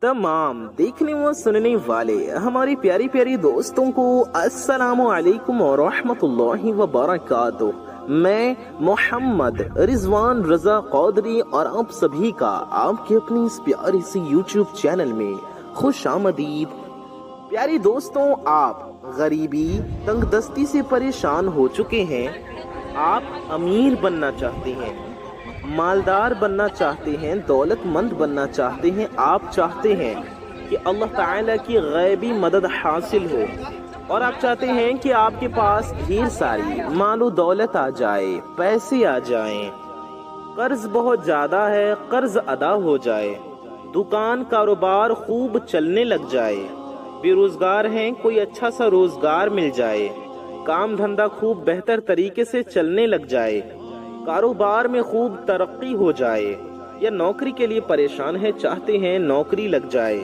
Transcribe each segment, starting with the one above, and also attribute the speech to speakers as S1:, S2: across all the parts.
S1: तमाम देखने व सुनने वाले हमारी प्यारी प्यारी दोस्तों को अस्सलामु अलैकुम व रहमतुल्लाहि व बरकातुहू। मैं मोहम्मद रिजवान रजा कौदरी और आप सभी का आपके अपनी इस प्यारी सी यूट्यूब चैनल में खुश आमदीद। प्यारी दोस्तों, आप गरीबी तंगदस्ती से परेशान हो चुके हैं, आप अमीर बनना चाहते हैं, मालदार बनना चाहते हैं, दौलतमंद बनना चाहते हैं, आप चाहते हैं कि अल्लाह ताला की गैबी मदद हासिल हो और आप चाहते हैं कि आपके पास ढेर सारी मालो दौलत आ जाए, पैसे आ जाएं, कर्ज बहुत ज्यादा है, कर्ज अदा हो जाए, दुकान कारोबार खूब चलने लग जाए, बेरोजगार हैं, कोई अच्छा सा रोजगार मिल जाए, काम धंधा खूब बेहतर तरीके से चलने लग जाए, कारोबार में खूब तरक्की हो जाए, या नौकरी के लिए परेशान है, चाहते हैं नौकरी लग जाए,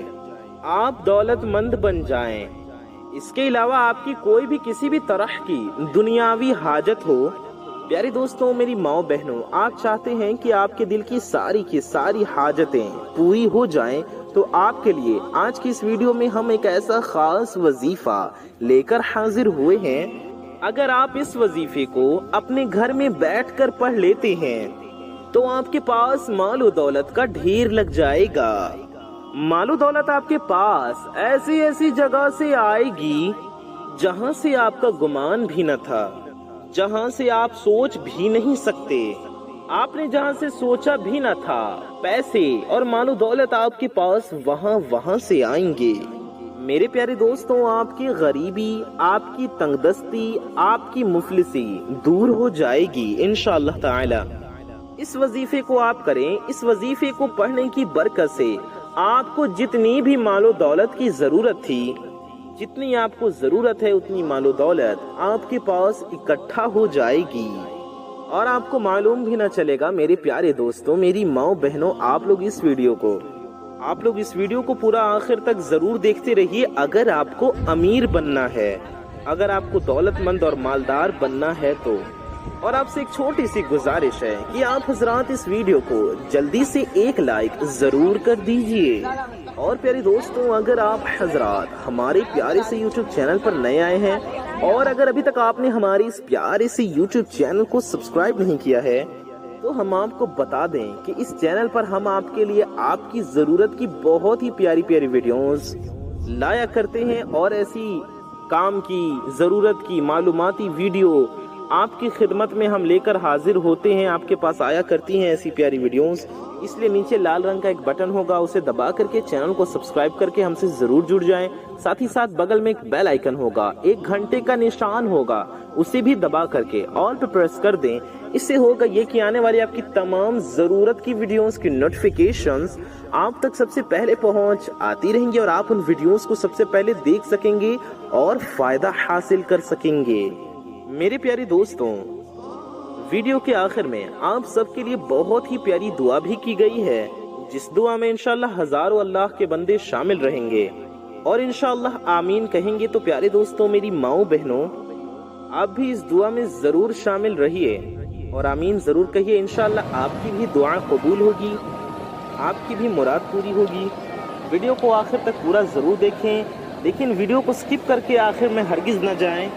S1: आप दौलतमंद बन जाएं। इसके अलावा आपकी कोई भी किसी भी तरह की दुनियावी हाजत हो, प्यारे दोस्तों, मेरी माओ बहनों, आप चाहते हैं कि आपके दिल की सारी हाजतें पूरी हो जाएं, तो आपके लिए आज की इस वीडियो में हम एक ऐसा खास वजीफा लेकर हाजिर हुए हैं। अगर आप इस वजीफे को अपने घर में बैठकर पढ़ लेते हैं तो आपके पास मालो दौलत का ढेर लग जाएगा। मालो दौलत आपके पास ऐसी ऐसी जगह से आएगी जहां से आपका गुमान भी न था, जहां से आप सोच भी नहीं सकते, आपने जहां से सोचा भी न था। पैसे और मालो दौलत आपके पास वहां से आएंगे। मेरे प्यारे दोस्तों, आपकी गरीबी, आपकी तंगदस्ती, आपकी मुफलिसी दूर हो जाएगी इंशाअल्लाह ताला। इस वजीफे को आप करें, इस वजीफे को पढ़ने की बरकत से आपको जितनी भी मालो दौलत की जरूरत थी, जितनी आपको जरूरत है उतनी मालो दौलत आपके पास इकट्ठा हो जाएगी और आपको मालूम भी ना चलेगा। मेरे प्यारे दोस्तों, मेरी माओ बहनों, आप लोग इस वीडियो को पूरा आखिर तक जरूर देखते रहिए। अगर आपको अमीर बनना है, अगर आपको दौलतमंद और मालदार बनना है तो। और आपसे एक छोटी सी गुजारिश है कि आप हजरात इस वीडियो को जल्दी से एक लाइक जरूर कर दीजिए। और प्यारे दोस्तों, अगर आप हजरात हमारे प्यारे से यूट्यूब चैनल पर नए आए हैं और अगर अभी तक आपने हमारे इस प्यारे से यूट्यूब चैनल को सब्सक्राइब नहीं किया है, तो हम आपको बता दें कि इस चैनल पर हम आपके लिए आपकी जरूरत की बहुत ही प्यारी प्यारी वीडियोस लाया करते हैं और ऐसी काम की जरूरत की मालूमाती वीडियो आपकी खिदमत में हम लेकर हाजिर होते हैं, आपके पास आया करती हैं ऐसी प्यारी वीडियोस। इसलिए नीचे लाल रंग का एक बटन होगा, उसे दबा करके चैनल को सब्सक्राइब करके हमसे जरूर जुड़ जाएं। साथ ही साथ बगल में एक बेल आइकन होगा, एक घंटे का निशान होगा, उसे भी दबा करके ऑल पे प्रेस कर दें। इससे होगा ये कि आने वाली आपकी तमाम जरूरत की वीडियोस की नोटिफिकेशंस आप तक सबसे पहले पहुंच आती रहेंगी और आप उन वीडियोस को सबसे पहले देख सकेंगे और फायदा हासिल कर सकेंगे। मेरे प्यारे दोस्तों, वीडियो के आखिर में आप सबके लिए बहुत ही प्यारी दुआ भी की गई है, जिस दुआ में इंशाअल्लाह हजारों अल्लाह के बंदे शामिल रहेंगे और इंशाअल्लाह आमीन कहेंगे। तो प्यारे दोस्तों, मेरी माओ बहनों, आप भी इस दुआ में जरूर शामिल रहिए और आमीन जरूर कहिए। इंशाअल्लाह आपकी भी दुआ कबूल होगी, आपकी भी मुराद पूरी होगी। वीडियो को आखिर तक पूरा जरूर देखें, लेकिन वीडियो को स्किप करके आखिर में हरगिज न जाएं।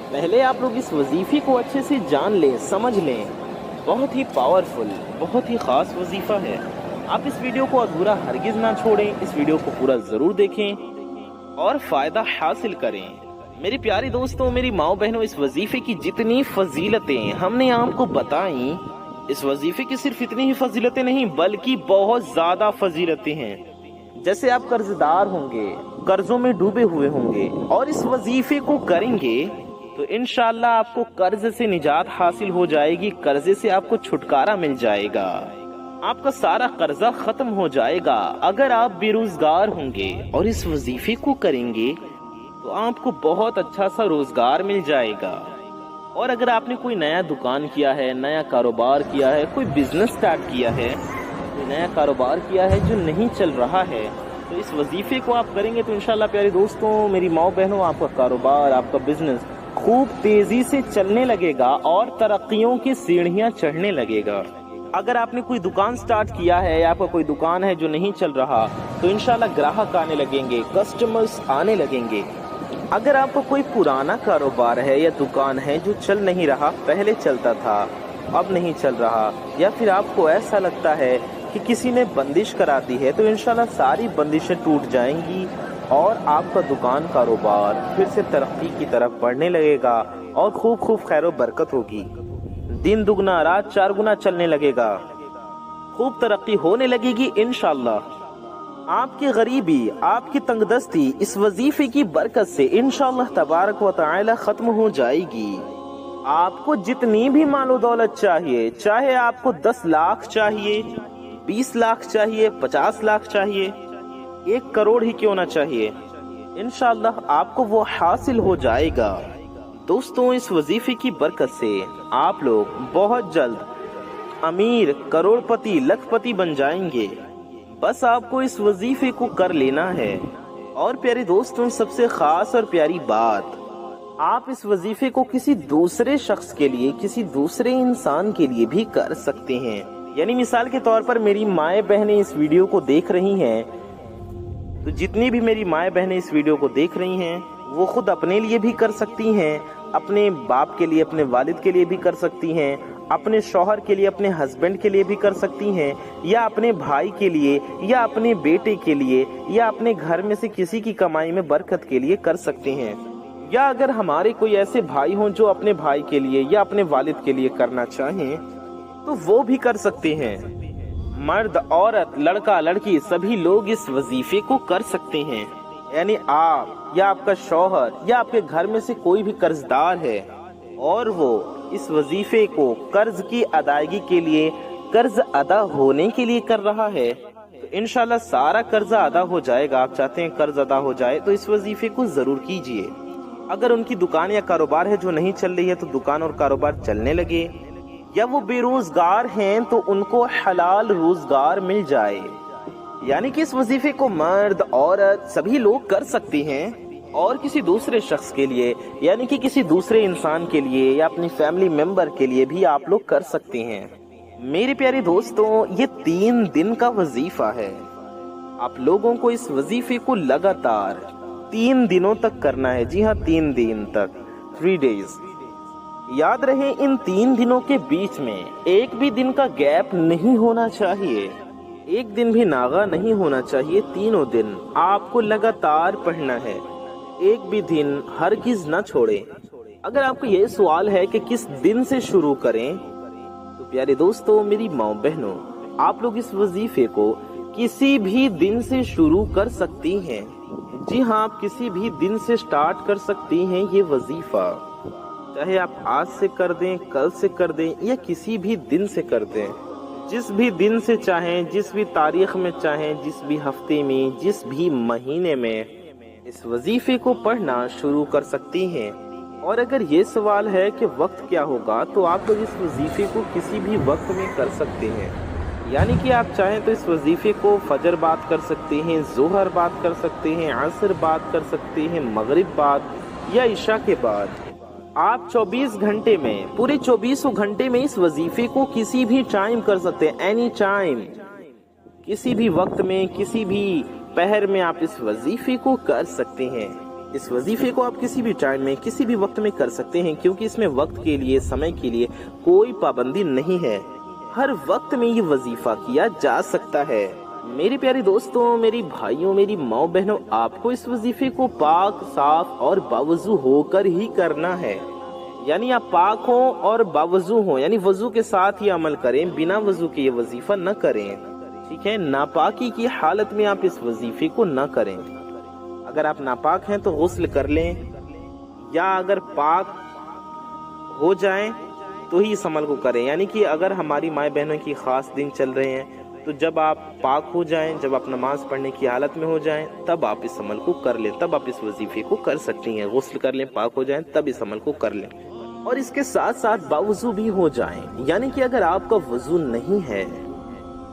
S1: पहले आप लोग इस वजीफे को अच्छे से जान लें, समझ लें। बहुत ही पावरफुल, बहुत ही खास वजीफा है। आप इस वीडियो को अधूरा हरगिज ना छोड़ें, इस वीडियो को पूरा जरूर देखें और फायदा हासिल करें। मेरे प्यारे दोस्तों, मेरी माओ बहनों, इस वजीफे की जितनी फजीलतें हमने आपको बताई, इस वजीफे की सिर्फ इतनी ही फजीलतें नहीं बल्कि बहुत ज्यादा फजीलतें हैं। जैसे आप कर्जदार होंगे, कर्जों में डूबे हुए होंगे और इस वजीफे को करेंगे तो इंशाअल्लाह आपको कर्ज से निजात हासिल हो जाएगी, कर्जे से आपको छुटकारा मिल जाएगा, आपका सारा कर्जा खत्म हो जाएगा। अगर आप बेरोजगार होंगे और इस वजीफे को करेंगे तो आपको बहुत अच्छा सा रोजगार मिल जाएगा। और अगर आपने कोई नया दुकान किया है, नया कारोबार किया है, कोई बिजनेस स्टार्ट किया है, कोई नया कारोबार किया है जो नहीं चल रहा है, तो इस वजीफे को आप करेंगे तो इंशाअल्लाह प्यारे दोस्तों, मेरी माओ बहनों, आपका कारोबार, आपका बिजनेस खूब तेजी से चलने लगेगा और तरक्कियों की सीढ़ियां चढ़ने लगेगा। अगर आपने कोई दुकान स्टार्ट किया है या आपका कोई दुकान है जो नहीं चल रहा, तो इंशाल्लाह ग्राहक आने लगेंगे, कस्टमर्स आने लगेंगे। अगर आपका कोई पुराना कारोबार है या दुकान है जो चल नहीं रहा, पहले चलता था अब नहीं चल रहा, या फिर आपको ऐसा लगता है कि किसी ने बंदिश करा दी है, तो इंशाल्लाह सारी बंदिशें टूट जाएंगी और आपका दुकान कारोबार फिर से तरक्की की तरफ बढ़ने लगेगा और खूब खैर बरकत होगी। दिन दुगना रात चार गुना चलने लगेगा, खूब तरक्की होने लगेगी इंशाल्लाह। आपकी गरीबी, आपकी तंगदस्ती इस वजीफे की बरकत से इंशाल्लाह तबारक व तआला खत्म हो जाएगी। आपको जितनी भी मालो दौलत चाहिए, चाहे आपको 10 लाख चाहिए, 20 लाख चाहिए, 50 लाख चाहिए, 1 करोड़ ही क्यों ना चाहिए, इंशाल्लाह आपको वो हासिल हो जाएगा। दोस्तों, इस वजीफे की बरकत से आप लोग बहुत जल्द अमीर, करोड़पति, लखपति बन जाएंगे। बस आपको इस वजीफे को कर लेना है। और प्यारे दोस्तों, सबसे खास और प्यारी बात, आप इस वजीफे को किसी दूसरे शख्स के लिए, किसी दूसरे इंसान के लिए भी कर सकते हैं। यानी मिसाल के तौर पर मेरी माए बहनें इस वीडियो को देख रही हैं, तो जितनी भी मेरी माए बहनें इस वीडियो को देख रही हैं, वो खुद अपने लिए भी कर सकती हैं, अपने बाप के लिए, अपने वालिद के लिए भी कर सकती हैं, अपने शौहर के लिए, अपने हस्बैंड के लिए भी कर सकती हैं, या अपने भाई के लिए, या अपने बेटे के लिए, या अपने घर में से किसी की कमाई में बरकत के लिए कर सकते हैं। या अगर हमारे कोई ऐसे भाई हों जो अपने भाई के लिए या अपने वालिद के लिए करना चाहें, तो वो भी कर सकते हैं। मर्द, औरत, लड़का, लड़की सभी लोग इस वजीफे को कर सकते हैं। यानी आप या आपका शौहर या आपके घर में से कोई भी कर्जदार है और वो इस वजीफे को कर्ज की अदायगी के लिए, कर्ज अदा होने के लिए कर रहा है, तो इंशाल्लाह सारा कर्जा अदा हो जाएगा। आप चाहते हैं कर्ज अदा हो जाए, तो इस वजीफे को जरूर कीजिए। अगर उनकी दुकान या कारोबार है जो नहीं चल रही है, तो दुकान और कारोबार चलने लगे। या वो बेरोजगार हैं तो उनको हलाल रोजगार मिल जाए। यानी कि इस वजीफे को मर्द, औरत सभी लोग कर सकते हैं। और किसी दूसरे शख्स के लिए, यानी कि किसी दूसरे इंसान के लिए या अपनी फैमिली मेंबर के लिए भी आप लोग कर सकते हैं। मेरे प्यारे दोस्तों, ये 3 दिन का वजीफा है। आप लोगों को इस वजीफे को लगातार 3 दिनों तक करना है। जी हाँ, 3 दिन तक, 3 डेज। याद रहे, इन 3 दिनों के बीच में एक भी दिन का गैप नहीं होना चाहिए, एक दिन भी नागा नहीं होना चाहिए। तीनों दिन आपको लगातार पढ़ना है, एक भी दिन हरगिज न छोड़े। अगर आपको ये सवाल है कि किस दिन से शुरू करें, तो प्यारे दोस्तों, मेरी माँ बहनों, आप लोग इस वजीफे को किसी भी दिन से शुरू कर सकती हैं। जी हाँ, आप किसी भी दिन से स्टार्ट कर सकती हैं ये वजीफा। चाहे आप आज से कर दें, कल से कर दें, या किसी भी दिन से कर दें। जिस भी दिन से चाहें, जिस भी तारीख में चाहें, जिस भी हफ्ते में, जिस भी महीने में इस वजीफे को पढ़ना शुरू कर सकती हैं। और अगर ये सवाल है कि वक्त क्या होगा, तो आप लोग इस वजीफे को किसी भी वक्त में कर सकते हैं। यानी कि आप चाहें तो इस वजीफे को फजर बाद कर सकते हैं, जोहर बाद कर सकते हैं, असर बाद कर सकते हैं, मगरिब बाद या इशा के बाद। आप 24 घंटे में, पूरे 24 घंटे में इस वजीफे को किसी भी टाइम कर सकते हैं। एनी टाइम, किसी भी वक्त में, किसी भी पहर में आप इस वजीफे को कर सकते हैं। इस वजीफे को आप किसी भी टाइम में, किसी भी वक्त में कर सकते हैं, क्योंकि इसमें वक्त के लिए, समय के लिए कोई पाबंदी नहीं है। हर वक्त में ये वजीफा किया जा सकता है। मेरे प्यारे दोस्तों, मेरी भाइयों, मेरी माँ बहनों, आपको इस वजीफे को पाक, साफ और बावजू होकर ही करना है। यानी आप पाक हो और बावजू हो, यानी वजू के साथ ही अमल करें, बिना वजू के ये वजीफा न करें। ठीक है, नापाकी की हालत में आप इस वजीफे को न करें। अगर आप नापाक हैं तो गुस्ल कर लें, या अगर पाक हो जाएं तो ही इस अमल को करें। यानी कि अगर हमारी माए बहनों की खास दिन चल रहे हैं, तो जब आप पाक हो जाएं, जब आप नमाज पढ़ने की हालत में हो जाएं, तब आप इस अमल को कर लें, तब आप इस वजीफे को कर सकती हैं। गुस्ल कर लें, पाक हो जाएं, तब इस अमल को कर लें। और इसके साथ साथ बावजू भी हो जाएं। यानी कि अगर आपका वजू नहीं है,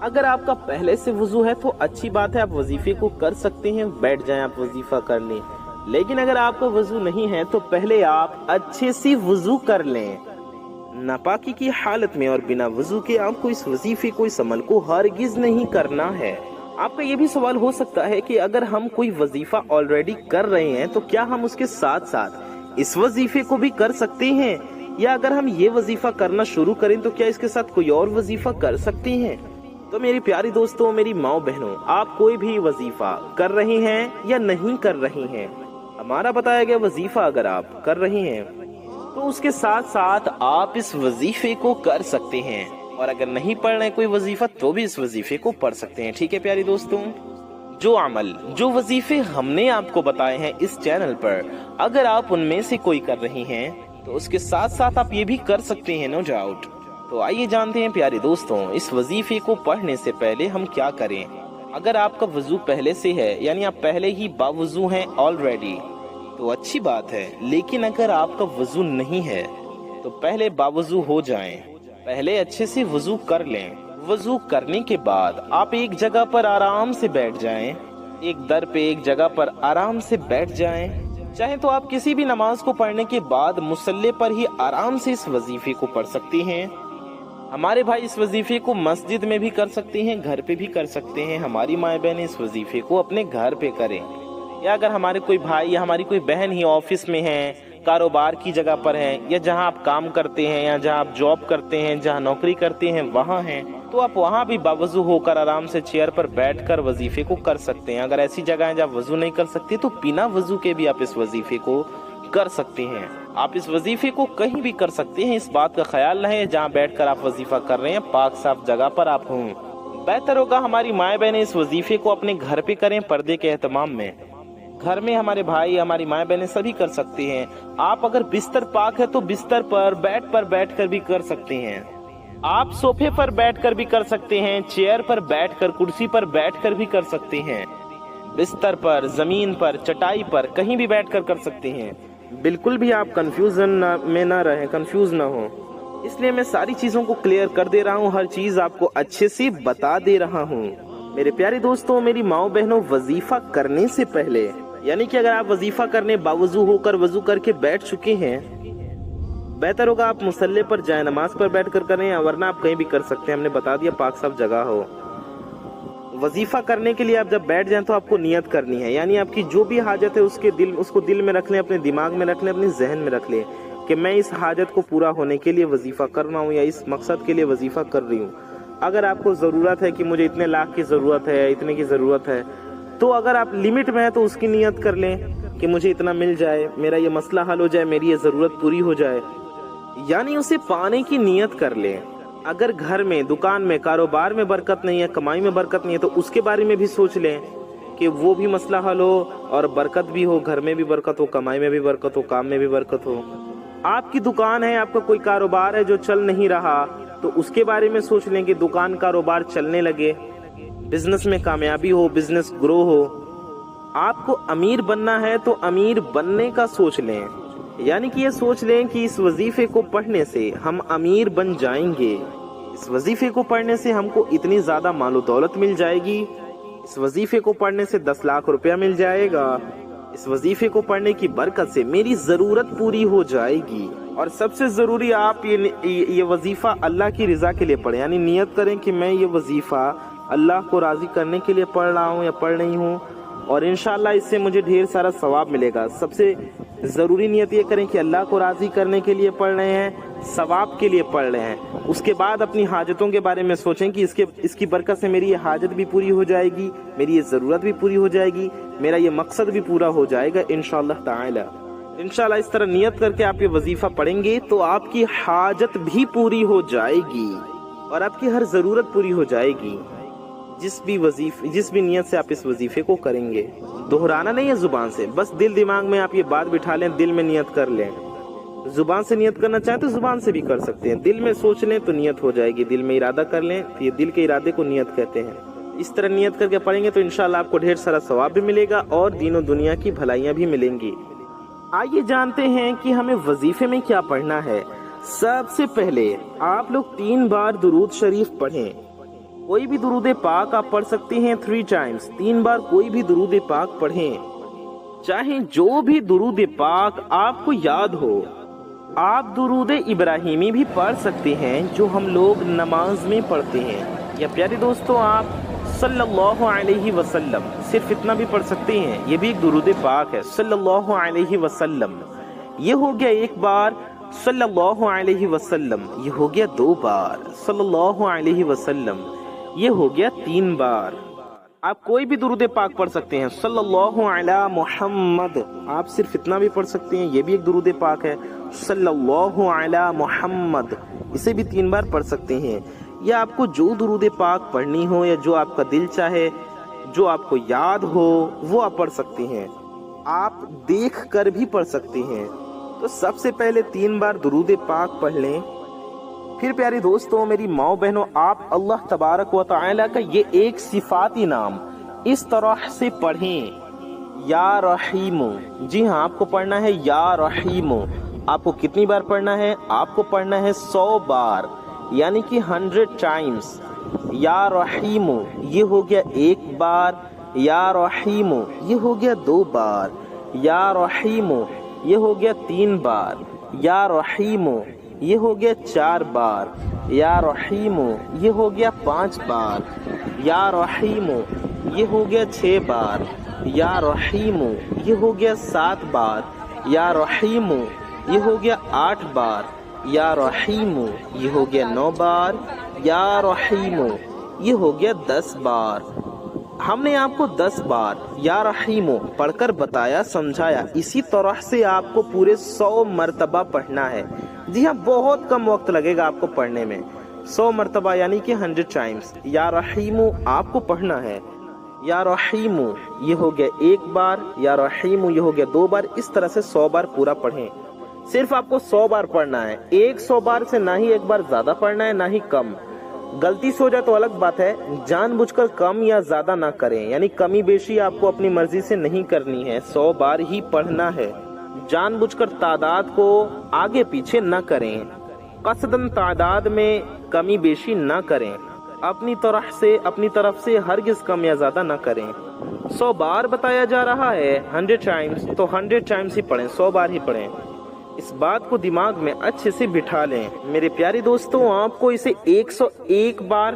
S1: अगर आपका पहले से वजू है तो अच्छी बात है, आप वजीफे को कर सकते हैं, बैठ जाएं, आप वजीफा कर लें। लेकिन अगर आपका वजू नहीं है तो पहले आप अच्छे से वजू कर लें। नापाकी की हालत में और बिना वजू के आपको इस वजीफे को, इस अमल को हरगिज नहीं करना है। आपका ये भी सवाल हो सकता है कि अगर हम कोई वजीफा ऑलरेडी कर रहे हैं तो क्या हम उसके साथ साथ इस वजीफे को भी कर सकते हैं, या अगर हम ये वजीफा करना शुरू करें तो क्या इसके साथ कोई और वजीफा कर सकते हैं। तो मेरी प्यारी दोस्तों, मेरी माँ बहनों, आप कोई भी वजीफा कर रहे हैं या नहीं कर रही हैं, हमारा बताया गया वजीफा अगर आप कर रहे हैं तो उसके साथ साथ आप इस वजीफे को कर सकते हैं, और अगर नहीं पढ़ रहे कोई वजीफा तो भी इस वजीफे को पढ़ सकते हैं। ठीक है प्यारी दोस्तों, जो अमल, जो वजीफे हमने आपको बताए हैं इस चैनल पर, अगर आप उनमें से कोई कर रही हैं तो उसके साथ साथ आप ये भी कर सकते हैं, नो डाउट। तो आइए जानते हैं प्यारे दोस्तों, इस वजीफे को पढ़ने से पहले हम क्या करें। अगर आपका वजू पहले से है, यानी आप पहले ही बावजू हैं ऑलरेडी, तो अच्छी बात है। लेकिन अगर आपका वजू नहीं है तो पहले बावजू हो जाएं, पहले अच्छे से वजू कर लें। वजू करने के बाद आप एक जगह पर आराम से बैठ जाएं, एक दर पे एक जगह पर आराम से बैठ जाएं। चाहे तो आप किसी भी नमाज को पढ़ने के बाद मुसल्ले पर ही आराम से इस वजीफे को पढ़ सकती हैं। हमारे भाई इस वजीफे को मस्जिद में भी कर सकते हैं, घर पे भी कर सकते हैं। हमारी माए बहन इस वजीफे को अपने घर पे करें, या अगर हमारे कोई भाई या हमारी कोई बहन ही ऑफिस में है, कारोबार की जगह पर हैं, या जहां आप काम करते हैं, या जहां आप जॉब करते हैं, जहां नौकरी करते हैं वहां हैं, तो आप वहां भी बावजू होकर आराम से चेयर पर बैठकर वजीफे को कर सकते हैं। अगर ऐसी जगह है जहाँ वजू नहीं कर सकते तो बिना वजू के भी आप इस वजीफे को कर सकते हैं। आप इस वजीफे को कहीं भी कर सकते हैं, इस बात का ख्याल रहे जहाँ बैठकर आप वजीफा कर रहे हैं पाक साफ जगह पर आप हों। बेहतर होगा हमारी माए बहनें इस वजीफे को अपने घर पे करें, पर्दे के एहतमाम में। घर में हमारे भाई, हमारी माए बहनें सभी कर सकते हैं। आप अगर बिस्तर पाक है तो बिस्तर पर, बेड पर बैठकर भी कर सकते हैं। आप सोफे पर बैठकर भी कर सकते हैं, चेयर पर बैठकर, कुर्सी पर बैठकर भी कर सकते हैं, बिस्तर पर, जमीन पर, चटाई पर, कहीं भी बैठकर कर सकते हैं। बिल्कुल भी आप कंफ्यूजन में ना रहें, कंफ्यूज ना हो, इसलिए मैं सारी चीजों को क्लियर कर दे रहा हूँ, हर चीज आपको अच्छे से बता दे रहा हूँ। मेरे प्यारे दोस्तों, मेरी माओ बहनों, वजीफा करने से पहले, यानी कि अगर आप वजीफा करने बावजू होकर वजू करके बैठ चुके हैं, बेहतर होगा आप मुसल्ले पर जाए, नमाज पर बैठकर करें, वरना आप कहीं भी कर सकते हैं। हमने बता दिया पाक साफ जगह हो। वजीफा करने के लिए आप जब बैठ जाएं तो आपको नियत करनी है, यानी आपकी जो भी हाजत है उसको दिल में रख लें, अपने दिमाग में रख लें, अपने जहन में रख लें कि मैं इस हाजत को पूरा होने के लिए वजीफा कर रहा हूँ, या इस मकसद के लिए वजीफा कर रही हूँ। अगर आपको ज़रूरत है कि मुझे इतने लाख की ज़रूरत है, इतने की ज़रूरत है, तो अगर आप लिमिट में है तो उसकी नियत कर लें कि मुझे इतना मिल जाए, मेरा ये मसला हल हो जाए, मेरी ये ज़रूरत पूरी हो जाए, यानी उसे पाने की नियत कर लें। अगर घर में, दुकान में, कारोबार में बरकत नहीं है, कमाई में बरकत नहीं है, तो उसके बारे में भी सोच लें कि वो भी मसला हल हो और बरकत भी हो, घर में भी बरकत हो, कमाई में भी बरकत हो, काम में भी बरकत हो। आपकी दुकान है, आपका कोई कारोबार है जो चल नहीं रहा, तो उसके बारे में सोच लें कि दुकान कारोबार चलने लगे, बिजनेस में कामयाबी हो, बिजनेस ग्रो हो। आपको अमीर बनना है तो अमीर बनने का सोच लें, यानी कि ये सोच लें कि इस वजीफे को पढ़ने से हम अमीर बन जाएंगे, इस वजीफे को पढ़ने से हमको इतनी ज्यादा मालो दौलत मिल जाएगी, इस वजीफे को पढ़ने से 10 लाख रुपया मिल जाएगा, इस वजीफे को पढ़ने की बरकत से मेरी जरूरत पूरी हो जाएगी। और सबसे जरूरी आप ये वजीफा अल्लाह की रजा के लिए पढ़ें, यानी नियत करें कि मैं ये वजीफा अल्लाह को राजी करने के लिए पढ़ रहा हूँ या पढ़ रही हूँ, और इंशाल्लाह इससे मुझे ढेर सारा सवाब मिलेगा। सबसे जरूरी नियत ये करें कि अल्लाह को राजी करने के लिए पढ़ रहे हैं, सवाब के लिए पढ़ रहे हैं। उसके बाद अपनी हाजतों के बारे में सोचें कि इसकी बरकत से मेरी ये हाजत भी पूरी हो जाएगी, मेरी ये जरूरत भी पूरी हो जाएगी, मेरा ये मकसद भी पूरा हो जाएगा इंशाअल्लाह ताला। इंशाअल्लाह इस तरह नियत करके आप ये वजीफा पढ़ेंगे तो आपकी हाजत भी पूरी हो जाएगी और आपकी हर जरूरत पूरी हो जाएगी, जिस भी नियत से आप इस वजीफे को करेंगे। दोहराना नहीं है जुबान से, बस दिल दिमाग में आप ये बात बिठा लें, दिल में नियत कर लें। जुबान से नियत करना चाहें तो जुबान से भी कर सकते हैं, दिल में सोच लें तो नियत हो जाएगी, दिल में इरादा कर लें तो ये दिल के इरादे को नियत कहते हैं। इस तरह नियत करके पढ़ेंगे तो इंशाअल्लाह आपको ढेर सारा सवाब भी मिलेगा और दीनों दुनिया की भलाइयाँ भी मिलेंगी। आइए जानते हैं कि हमें वजीफे में क्या पढ़ना है। सबसे पहले आप लोग 3 बार दुरूद शरीफ पढ़ें। कोई भी दुरूद पाक आप पढ़ सकते हैं 3 टाइम्स, 3 बार कोई भी दुरूद पाक पढ़ें, चाहे जो भी दुरूद पाक आपको याद हो آپ درود ابراہیمی بھی پڑھ سکتے ہیں جو ہم لوگ نماز میں پڑھتے ہیں، یا پیارے دوستوں آپ صلی اللہ علیہ وسلم صرف اتنا بھی پڑھ سکتے ہیں، یہ بھی ایک درود پاک ہے، صلی اللہ علیہ وسلم، یہ ہو گیا ایک بار، صلی اللہ علیہ وسلم یہ ہو گیا 2 بار، صلی اللہ علیہ وسلم یہ ہو گیا 3 بار۔ آپ کوئی بھی درود پاک پڑھ سکتے ہیں، صلی اللہ علی محمد آپ صرف اتنا بھی پڑھ سکتے ہیں، یہ بھی ایک درود پاک ہے، صلی اللہ علی محمد اسے بھی 3 بار پڑھ سکتے ہیں، یا آپ کو جو درود پاک پڑھنی ہو یا جو آپ کا دل چاہے، جو آپ کو یاد ہو وہ آپ پڑھ سکتے ہیں، آپ دیکھ کر بھی پڑھ سکتے ہیں۔ تو سب سے پہلے 3 بار درود پاک پڑھ لیں، پھر پیاری دوستوں میری ماؤں بہنوں آپ اللہ تبارک و تعالی کا یہ ایک صفاتی نام اس طرح سے پڑھیں، یا رحیم، جی ہاں آپ کو پڑھنا ہے یا رحیم۔ آپ کو کتنی بار پڑھنا ہے؟ آپ کو پڑھنا ہے 100 بار، یعنی کہ 100 ٹائمز۔ یا رحیم یہ ہو گیا 1 بار، یا رحیم یہ ہو گیا 2 بار، یا رحیم یہ ہو گیا 3 بار، یا رحیم یہ ہو گیا 4 بار، یا رحیم یہ ہو گیا 5 بار، یا رحیم یہ ہو گیا 6 بار، یا رحیم یہ ہو گیا 7 بار، یا رحیم یہ ہو گیا 8 بار، یا رحیم یہ ہو گیا 9 بار، یا رحیم یہ ہو گیا 10 بار۔ ہم نے آپ کو 10 بار یا رحیم پڑھ کر بتایا، سمجھایا، اسی طرح سے آپ کو پورے 100 مرتبہ پڑھنا ہے۔ جی ہاں بہت کم وقت لگے گا آپ کو پڑھنے میں، 100 مرتبہ یعنی کہ 100 ٹائمز یا رحیم آپ کو پڑھنا ہے۔ یا رحیم یہ ہو گیا 1 بار، یا رحیم یہ ہو گیا 2 بار، اس طرح سے 100 بار پورا پڑھیں۔ صرف آپ کو 100 بار پڑھنا ہے، 100 بار سے نہ ہی 1 بار زیادہ پڑھنا ہے نہ ہی کم۔ غلطی سے ہو جائے تو الگ بات ہے، جان بوجھ کر کم یا زیادہ نہ کریں، یعنی کمی بیشی آپ کو اپنی مرضی سے نہیں کرنی ہے، 100 بار ہی پڑھنا ہے۔ جان بوجھ کر تعداد کو آگے پیچھے نہ کریں، قصداً تعداد میں کمی بیشی نہ کریں، اپنی طرف سے ہرگز کم یا زیادہ نہ کریں۔ 100 بار بتایا جا رہا ہے 100 ٹائمز، تو 100 ٹائمز ہی پڑھیں، 100 بار ہی پڑھیں۔ اس بات کو دماغ میں اچھے سے بٹھا لیں میرے پیارے دوستوں، آپ کو اسے 101 بار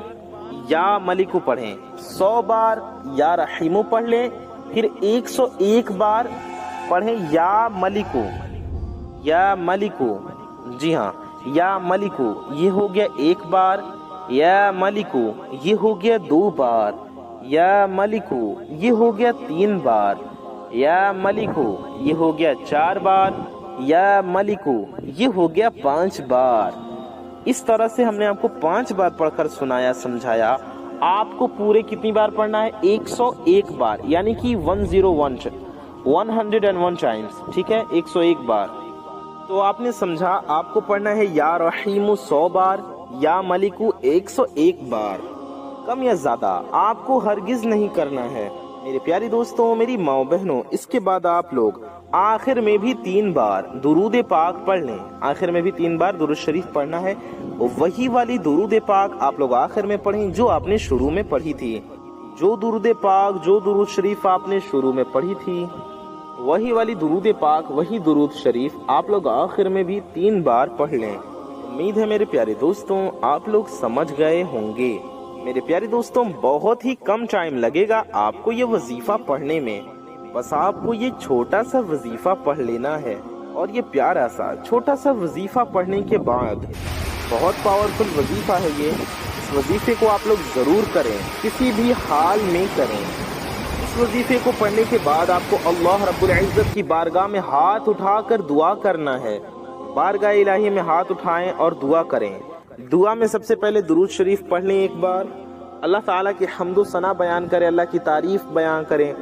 S1: یا ملکو پڑھیں، 100 بار یا رحیمو پڑھ لیں، پھر 101 بار پڑھیں یا ملکو، یا ملکو، جی ہاں یا ملکو یہ ہو گیا 1 بار، یا ملکو یہ ہو گیا 2 بار، یا ملکو یہ ہو گیا 3 بار، یا ملکو یہ ہو گیا 4 بار، یا ملکو یہ ہو گیا 5 بار۔ اس طرح سے ہم نے آپ کو 5 بار پڑھ کر سنایا، سمجھایا۔ آپ کو پورے کتنی بار پڑھنا ہے؟ 101 بار، یعنی کہ 101 ٹائمز، ٹھیک ہے، 101 بار۔ تو آپ نے سمجھا آپ کو پڑھنا ہے یا رحیم 100 بار، یا ملکو 101 بار، کم یا زیادہ آپ کو ہرگز نہیں کرنا ہے میرے پیاری دوستوں، میری ماؤں بہنوں۔ اس کے بعد آپ لوگ آخر میں بھی 3 بار درود پاک پڑھ لیں، آخر میں بھی 3 بار درود شریف پڑھنا ہے، وہی والی درود پاک آپ لوگ آخر میں پڑھیں جو آپ نے شروع میں پڑھی تھی، جو درود پاک جو درود شریف آپ نے شروع میں پڑھی تھی وہی والی درود پاک وہی درود شریف آپ لوگ آخر میں بھی 3 بار پڑھ لیں۔ امید ہے میرے پیارے دوستوں آپ لوگ سمجھ گئے ہوں گے۔ میرے پیارے دوستوں بہت ہی کم ٹائم لگے گا آپ کو یہ وظیفہ پڑھنے میں، بس آپ کو یہ چھوٹا سا وظیفہ پڑھ لینا ہے، اور یہ پیارا سا چھوٹا سا وظیفہ پڑھنے کے بعد بہت پاورفل وظیفہ ہے یہ، اس وظیفے کو آپ لوگ ضرور کریں، کسی بھی حال میں کریں۔ اس وظیفے کو پڑھنے کے بعد آپ کو اللہ رب العزت کی بارگاہ میں ہاتھ اٹھا کر دعا کرنا ہے، بارگاہ الہی میں ہاتھ اٹھائیں اور دعا کریں۔ دعا میں سب سے پہلے درود شریف پڑھ لیں ایک بار، اللہ تعالیٰ کی حمد و ثنا بیان کریں، اللہ کی تعریف بیان کریں،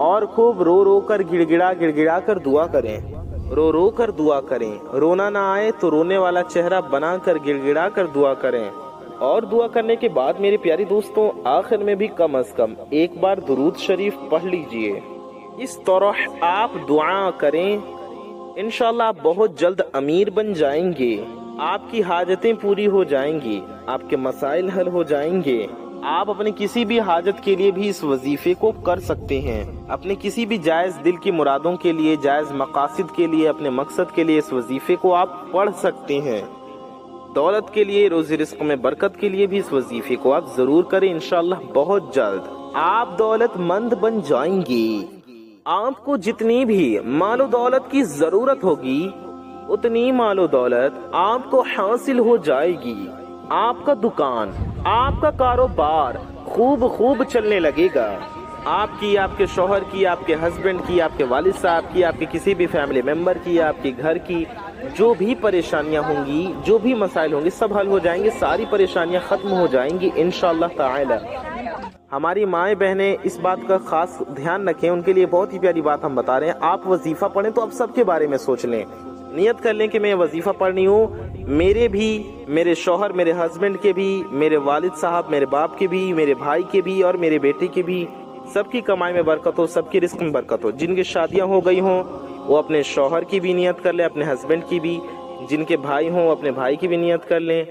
S1: اور خوب رو رو کر گڑ گڑا کر دعا کریں، رو رو کر دعا کریں، رونا نہ آئے تو رونے والا چہرہ بنا کر گڑ گڑا کر دعا کریں۔ اور دعا کرنے کے بعد میرے پیاری دوستوں آخر میں بھی کم از کم 1 بار درود شریف پڑھ لیجئے۔ اس طرح آپ دعا کریں، انشاءاللہ آپ بہت جلد امیر بن جائیں گے، آپ کی حاجتیں پوری ہو جائیں گی، آپ کے مسائل حل ہو جائیں گے، آپ اپنے کسی بھی حاجت کے لیے بھی اس وظیفے کو کر سکتے ہیں، اپنے کسی بھی جائز دل کی مرادوں کے لیے، جائز مقاصد کے لیے، اپنے مقصد کے لیے اس وظیفے کو آپ پڑھ سکتے ہیں۔ دولت کے لیے، روزی رزق میں برکت کے لیے بھی اس وظیفے کو آپ ضرور کریں، انشاءاللہ بہت جلد آپ دولت مند بن جائیں گے۔ آپ کو جتنی بھی مال و دولت کی ضرورت ہوگی اتنی مال و دولت آپ کو حاصل ہو جائے گی۔ آپ کا دکان، آپ کا کاروبار خوب چلنے لگے گا۔ آپ کی، آپ کے شوہر کی، آپ کے ہسبینڈ کی، آپ کے والد صاحب کی، آپ کے کسی بھی فیملی ممبر کی، آپ کے گھر کی جو بھی پریشانیاں ہوں گی، جو بھی مسائل ہوں گے، سب حل ہو جائیں گے، ساری پریشانیاں ختم ہو جائیں گی انشاءاللہ تعالی۔ ہماری مائیں بہنیں اس بات کا خاص دھیان رکھیں، ان کے لیے بہت ہی پیاری بات ہم بتا رہے ہیں۔ آپ وظیفہ پڑھیں تو آپ سب کے بارے میں سوچ لیں، نیت کر لیں کہ میں وظیفہ پڑھنی ہوں، میرے بھی، میرے شوہر، میرے ہسبینڈ کے بھی، میرے والد صاحب، میرے باپ کے بھی، میرے بھائی کے بھی اور میرے بیٹے کے بھی، سب کی کمائی میں برکت ہو، سب کی رزق میں برکت ہو۔ جن کی شادیاں ہو گئی ہوں وہ اپنے شوہر کی بھی نیت کر لیں، اپنے ہسبینڈ کی بھی، جن کے بھائی ہوں اپنے بھائی کی بھی نیت کر لیں،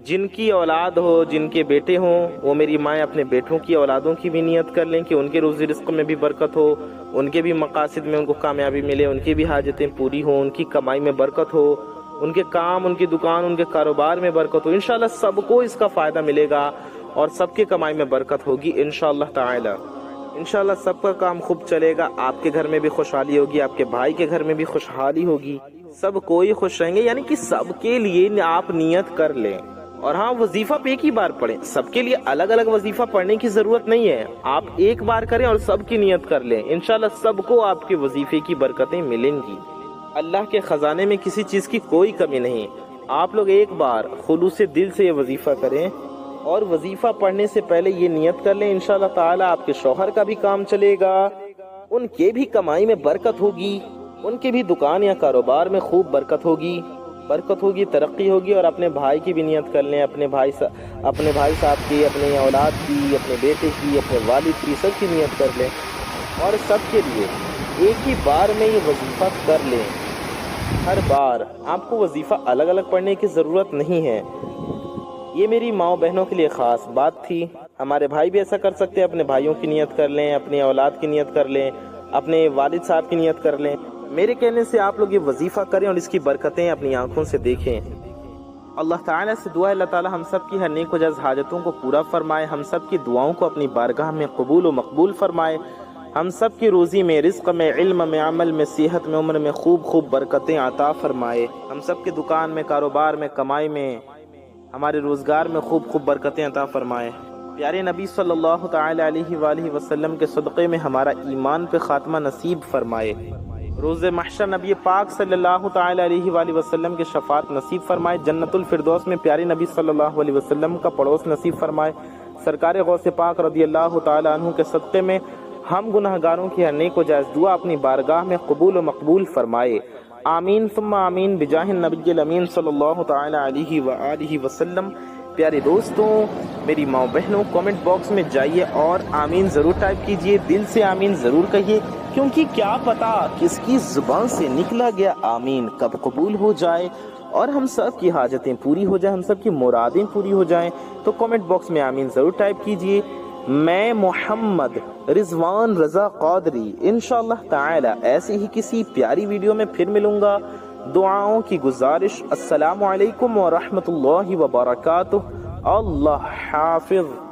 S1: جن کی اولاد ہو، جن کے بیٹے ہوں، وہ میری مائیں اپنے بیٹوں کی اولادوں کی بھی نیت کر لیں کہ ان کے روزی رزق میں بھی برکت ہو، ان کے بھی مقاصد میں ان کو کامیابی ملے، ان کی بھی حاجتیں پوری ہوں، ان کی کمائی میں برکت ہو، ان کے کام، ان کی دکان، ان کے کاروبار میں برکت ہو۔ انشاءاللہ سب کو اس کا فائدہ ملے گا اور سب کے کمائی میں برکت ہوگی انشاءاللہ تعالی۔ انشاءاللہ سب کا کام خوب چلے گا، آپ کے گھر میں بھی خوشحالی ہوگی، آپ کے بھائی کے گھر میں بھی خوشحالی ہوگی، سب کوئی خوش رہیں گے، یعنی کہ سب کے لیے آپ نیت کر لیں۔ اور ہاں، وظیفہ پہ ایک ہی بار پڑھیں، سب کے لیے الگ الگ وظیفہ پڑھنے کی ضرورت نہیں ہے، آپ ایک بار کریں اور سب کی نیت کر لیں، انشاءاللہ سب کو آپ کے وظیفے کی برکتیں ملیں گی۔ اللہ کے خزانے میں کسی چیز کی کوئی کمی نہیں۔ آپ لوگ ایک بار خلوص دل سے یہ وظیفہ کریں اور وظیفہ پڑھنے سے پہلے یہ نیت کر لیں، انشاءاللہ تعالی آپ کے شوہر کا بھی کام چلے گا، ان کے بھی کمائی میں برکت ہوگی، ان کے بھی دکان یا کاروبار میں خوب برکت ہوگی، ترقی ہوگی۔ اور اپنے بھائی کی بھی نیت کر لیں، اپنے بھائی صاحب کی، اپنے اولاد کی، اپنے بیٹے کی، اپنے والد کی، سب کی نیت کر لیں اور سب کے لیے ایک ہی بار میں یہ وظیفہ کر لیں۔ ہر بار آپ کو وظیفہ الگ الگ پڑھنے کی ضرورت نہیں ہے۔ یہ میری ماؤں بہنوں کے لیے خاص بات تھی۔ ہمارے بھائی بھی ایسا کر سکتے ہیں، اپنے بھائیوں کی نیت کر لیں، اپنی اولاد کی نیت کر لیں، اپنے والد صاحب کی نیت کر لیں۔ میرے کہنے سے آپ لوگ یہ وظیفہ کریں اور اس کی برکتیں اپنی آنکھوں سے دیکھیں۔ اللہ تعالیٰ سے دعا ہے اللہ تعالیٰ ہم سب کی ہر نیک و جائز حاجتوں کو پورا فرمائے، ہم سب کی دعاؤں کو اپنی بارگاہ میں قبول و مقبول فرمائے، ہم سب کی روزی میں، رزق میں، علم میں، عمل میں، صحت میں، عمر میں خوب برکتیں عطا فرمائے، ہم سب کے دکان میں، کاروبار میں، کمائی میں، ہمارے روزگار میں خوب برکتیں عطا فرمائے۔ پیارے نبی صلی اللہ تعالی علیہ وآلہ وسلم کے صدقے میں ہمارا ایمان پہ خاتمہ نصیب فرمائے، روز محشر نبی پاک صلی اللہ تعالی علیہ وآلہ وسلم کے شفاعت نصیب فرمائے، جنت الفردوس میں پیارے نبی صلی اللہ علیہ وسلم کا پڑوس نصیب فرمائے، سرکار غوث پاک رضی اللہ تعالی عنہ کے صدقے میں ہم گناہگاروں کی ہر نیک و جائز دعا اپنی بارگاہ میں قبول و مقبول فرمائے، آمین ثم آمین بجاہ النبی الامین صلی اللہ تعالی علیہ وآلہ وسلم۔ پیارے دوستوں، میری ماں بہنوں، کامنٹ باکس میں جائیے اور آمین ضرور ٹائپ کیجئے، دل سے آمین ضرور کہیے، کیونکہ کیا پتا کس کی زبان سے نکلا گیا آمین کب قبول ہو جائے اور ہم سب کی حاجتیں پوری ہو جائیں، ہم سب کی مرادیں پوری ہو جائیں۔ تو کامنٹ باکس میں آمین ضرور ٹائپ کیجئے۔ میں محمد رضوان رضا قادری انشاءاللہ تعالی ایسی ہی کسی پیاری ویڈیو میں پھر ملوں گا۔ دعاؤں کی گزارش، السلام علیکم ورحمۃ اللہ وبرکاتہ۔ اللہ حافظ۔